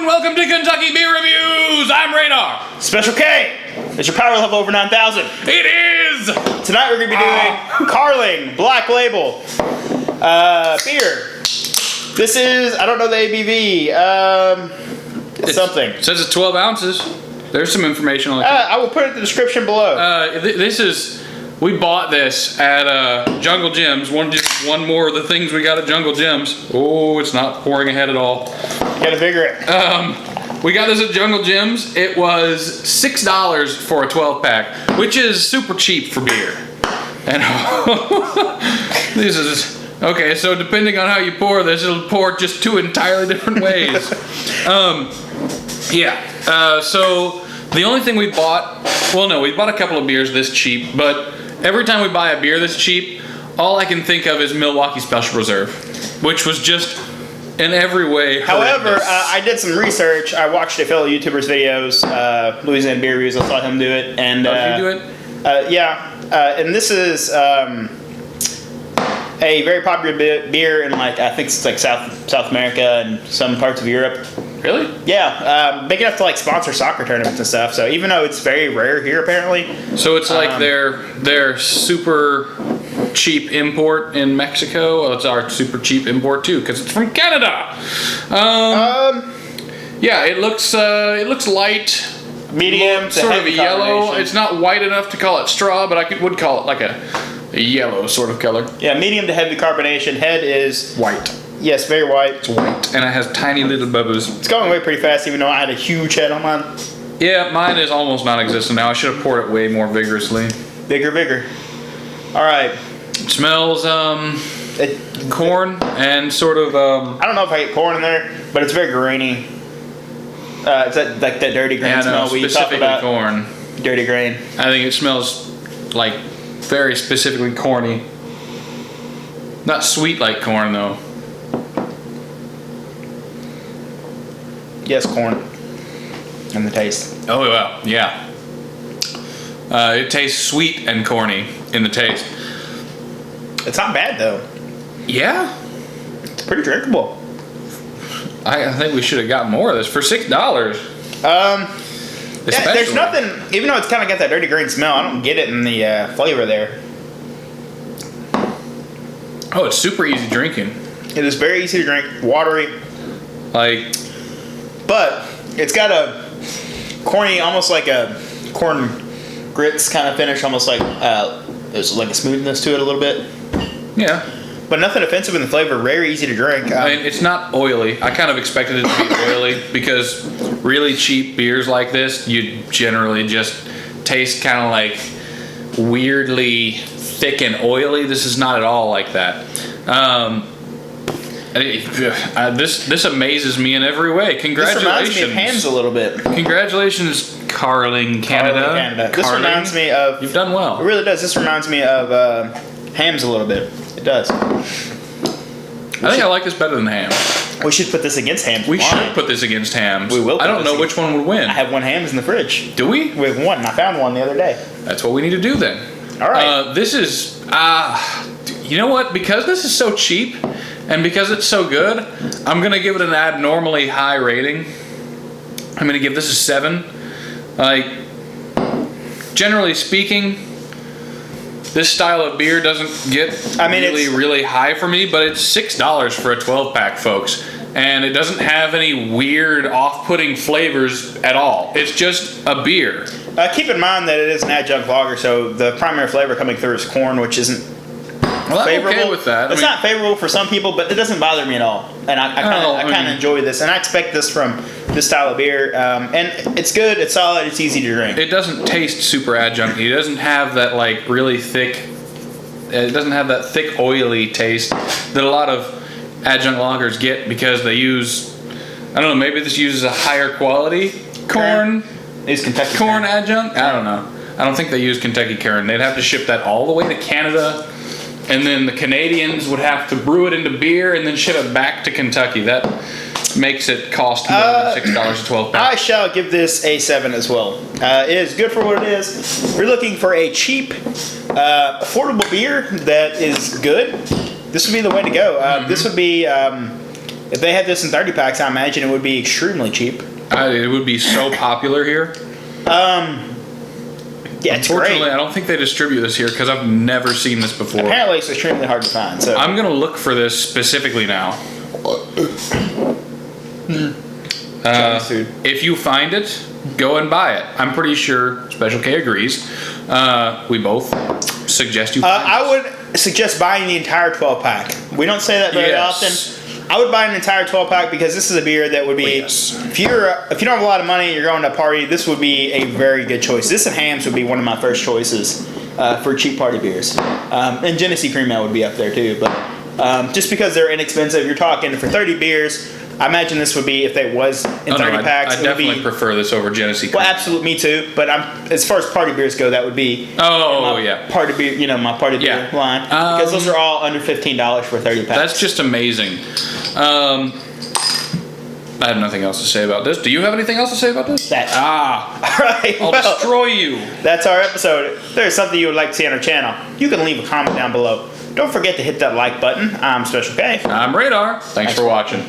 welcome to Kentucky Beer Reviews. I'm Radar. Special K, is your power level over 9,000? It is! Tonight we're going to be doing Carling Black Label beer. This is, I don't know the ABV, it's something. It says it's 12 ounces. There's some information on it. I will put it in the description below. We bought this at Jungle Gyms. One more of the things we got at Jungle Gyms. Oh, it's not pouring ahead at all. You gotta figure it. We got this at Jungle Gyms. It was $6 for a 12-pack, which is super cheap for beer. And this is okay. So depending on how you pour this, it'll pour just two entirely different ways. So the only thing we bought, we bought a couple of beers this cheap, but every time we buy a beer this cheap, all I can think of is Milwaukee Special Reserve, which was just in every way However, horrendous. I did some research. I watched a fellow YouTuber's videos, Louisiana Beer Reviews. I saw him do it. And did you do it? And this is a very popular beer in I think it's like South America and some parts of Europe. Really? Yeah, big enough to sponsor soccer tournaments and stuff. So even though it's very rare here, apparently. So it's like their super cheap import in Mexico. Well, it's our super cheap import too, because it's from Canada. Yeah, it looks light, medium, sort of a yellow. It's not white enough to call it straw, but I would call it like a yellow sort of color. Yeah, medium to heavy carbonation. Head is white. Yes, very white. It's white, and it has tiny little bubbles. It's going away pretty fast, even though I had a huge head on mine. Yeah, mine is almost non-existent now. I should have poured it way more vigorously. Bigger. All right. It smells corn and sort of. I don't know if I get corn in there, but it's very grainy. It's that dirty grain smell we talk about. Corn. Dirty grain. I think it smells like very specifically corny. Not sweet like corn though. Yes, corn. And the taste. Oh, wow. Yeah. It tastes sweet and corny in the taste. It's not bad, though. Yeah? It's pretty drinkable. I think we should have got more of this for $6. There's nothing, even though it's kind of got that dirty green smell, I don't get it in the flavor there. Oh, it's super easy drinking. It is very easy to drink, watery. But it's got a corny, almost like a corn grits kind of finish, almost like there's like a smoothness to it a little bit. Yeah. But nothing offensive in the flavor, very easy to drink. I mean, it's not oily. I kind of expected it to be oily because really cheap beers like this, you generally just taste kind of like weirdly thick and oily. This is not at all like that. This amazes me in every way. Congratulations. This reminds me of Hams a little bit. Congratulations, Carling, Canada. This reminds me of... You've done well. It really does. This reminds me of Hams a little bit. It does. I like this better than Hams. We should put this against Hams. We should put this against Hams. We will. I don't know which one would win. I have one Hams in the fridge. Do we? We have one. I found one the other day. That's what we need to do then. All right. This is... you know what? Because this is so cheap... And because it's so good, I'm going to give it an abnormally high rating. I'm going to give this a 7. Generally speaking, this style of beer doesn't get really high for me, but it's $6 for a 12-pack, folks. And it doesn't have any weird, off-putting flavors at all. It's just a beer. Keep in mind that it is an adjunct lager, so the primary flavor coming through is corn, which isn't favorable. I'm okay with that. It's not favorable for some people, but it doesn't bother me at all. And I kind of enjoy this. And I expect this from this style of beer. And it's good, it's solid, it's easy to drink. It doesn't taste super adjunct. It doesn't have that really thick, it doesn't have that thick oily taste that a lot of adjunct lagers get because they use, I don't know, maybe this uses a higher quality corn. Is Kentucky corn adjunct? I don't know. I don't think they use Kentucky corn. They'd have to ship that all the way to Canada. And then the Canadians would have to brew it into beer and then ship it back to Kentucky. That makes it cost more than $6 a 12 pack. I shall give this a 7 as well. It is good for what it is. We're looking for a cheap, affordable beer that is good. This would be the way to go. This would be if they had this in 30 packs, I imagine it would be extremely cheap. It would be so popular here. Yeah, it's great. Unfortunately, I don't think they distribute this here because I've never seen this before. Apparently, it's extremely hard to find. So I'm gonna look for this specifically now. If you find it, go and buy it. I'm pretty sure Special K agrees. We both suggest you. I would suggest buying the entire 12 pack. We don't say that very often. I would buy an entire 12 pack because this is a beer that would be, if you don't have a lot of money and you're going to a party, this would be a very good choice. This and Hams would be one of my first choices for cheap party beers. And Genesee Cream Ale would be up there too. But just because they're inexpensive, you're talking for 30 beers. I imagine this would be, if it was in 30 packs. I definitely prefer this over Genesee Cream. Well, absolutely, me too. But as far as party beers go, that would be party beer. My party beer line, because those are all under $15 for 30 packs. That's just amazing. I have nothing else to say about this. Do you have anything else to say about this? All right. I'll destroy you. That's our episode. If there's something you would like to see on our channel, you can leave a comment down below. Don't forget to hit that like button. I'm Special K. I'm Radar. Thanks for watching.